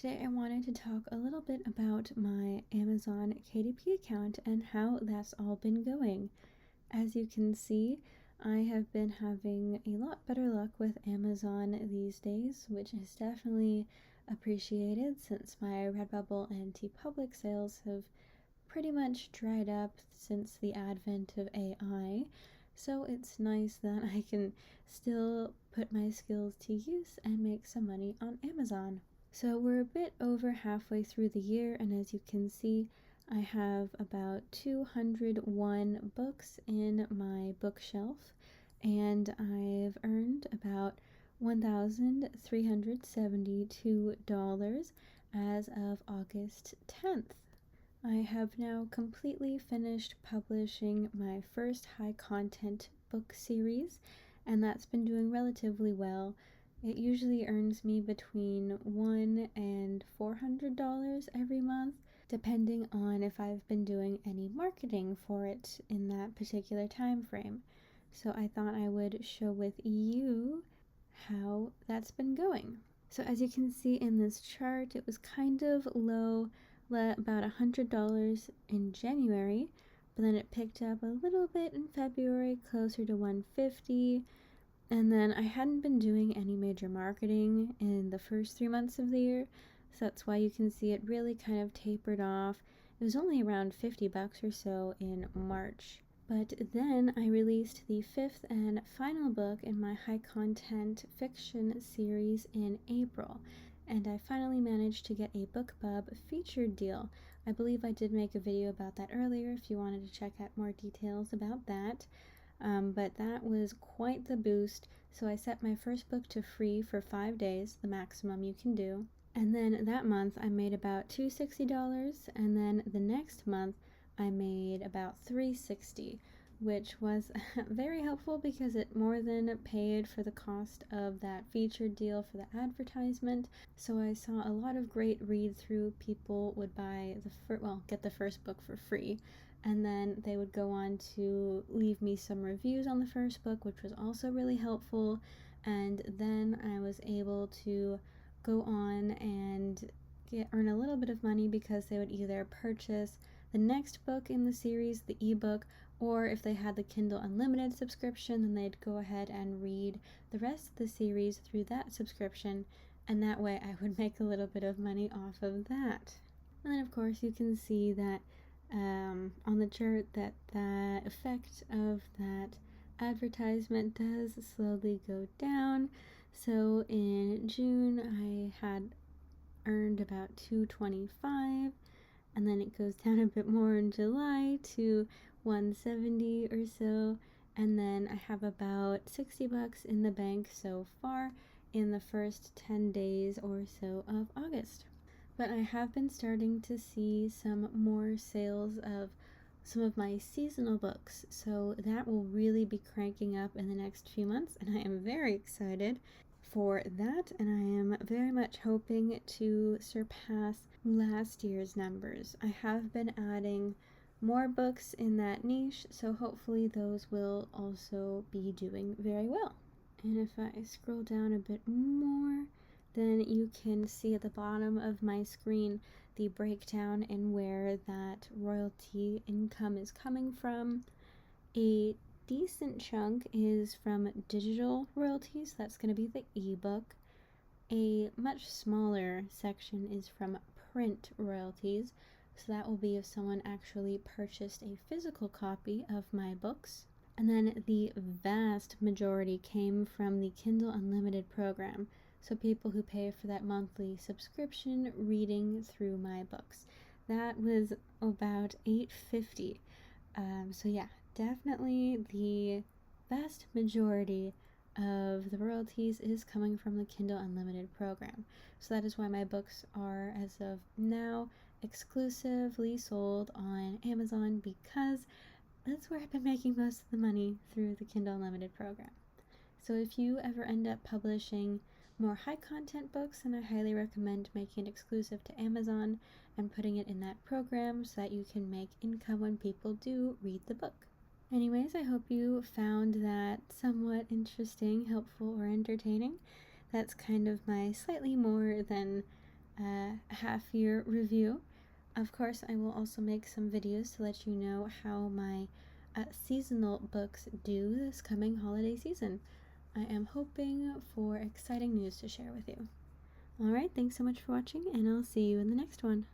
today I wanted to talk a little bit about my Amazon KDP account and how that's all been going. As you can see, I have been having a lot better luck with Amazon these days, which is definitely appreciated since my Redbubble and TeePublic sales have pretty much dried up since the advent of AI. So it's nice that I can still put my skills to use and make some money on Amazon. So we're a bit over halfway through the year, and as you can see, I have about 201 books in my bookshelf, and I've earned about $1,372 as of August 10th. I have now completely finished publishing my first high content book series, and that's been doing relatively well. It usually earns me between $100 and $400 every month, depending on if I've been doing any marketing for it in that particular time frame. So I thought I would share with you how that's been going. So as you can see in this chart, it was kind of low, about $100 in January, but then it picked up a little bit in February, closer to $150. And then I hadn't been doing any major marketing in the first 3 months of the year, so that's why you can see it really kind of tapered off. It was only around $50 or so in March. But then I released the 5th and final book in my high content fiction series in April, and I finally managed to get a BookBub featured deal. I believe I did make a video about that earlier if you wanted to check out more details about that. But that was quite the boost, so I set my first book to free for 5 days, the maximum you can do. And then that month I made about $260, and then the next month I made about $360, which was very helpful because it more than paid for the cost of that featured deal for the advertisement. So I saw a lot of great read-through. People would buy get the first book for free, and then they would go on to leave me some reviews on the first book, which was also really helpful. And then I was able to go on and earn a little bit of money because they would either purchase the next book in the series, the ebook, or if they had the Kindle Unlimited subscription, then they'd go ahead and read the rest of the series through that subscription, and that way I would make a little bit of money off of that. And then of course you can see that on the chart that the effect of that advertisement does slowly go down. So in June I had earned about $225, and then it goes down a bit more in July to $170 or so, and then I have about $60 in the bank so far in the first 10 days or so of August. But I have been starting to see some more sales of some of my seasonal books, so that will really be cranking up in the next few months, and I am very excited for that, and I am very much hoping to surpass last year's numbers. I have been adding more books in that niche, so hopefully those will also be doing very well. And if I scroll down a bit more, then you can see at the bottom of my screen the breakdown in where that royalty income is coming from. A decent chunk is from digital royalties, that's going to be the ebook. A much smaller section is from print royalties, so that will be if someone actually purchased a physical copy of my books. And then the vast majority came from the Kindle Unlimited program, so people who pay for that monthly subscription reading through my books. That was about $850. So yeah, definitely the vast majority of the royalties is coming from the Kindle Unlimited program. So that is why my books are, as of now, exclusively sold on Amazon, because that's where I've been making most of the money through the Kindle Unlimited program. So if you ever end up publishing more high content books, then I highly recommend making it exclusive to Amazon and putting it in that program so that you can make income when people do read the book. Anyways, I hope you found that somewhat interesting, helpful, or entertaining. That's kind of my slightly more than half-year review. Of course, I will also make some videos to let you know how my seasonal books do this coming holiday season. I am hoping for exciting news to share with you. Alright, thanks so much for watching, and I'll see you in the next one.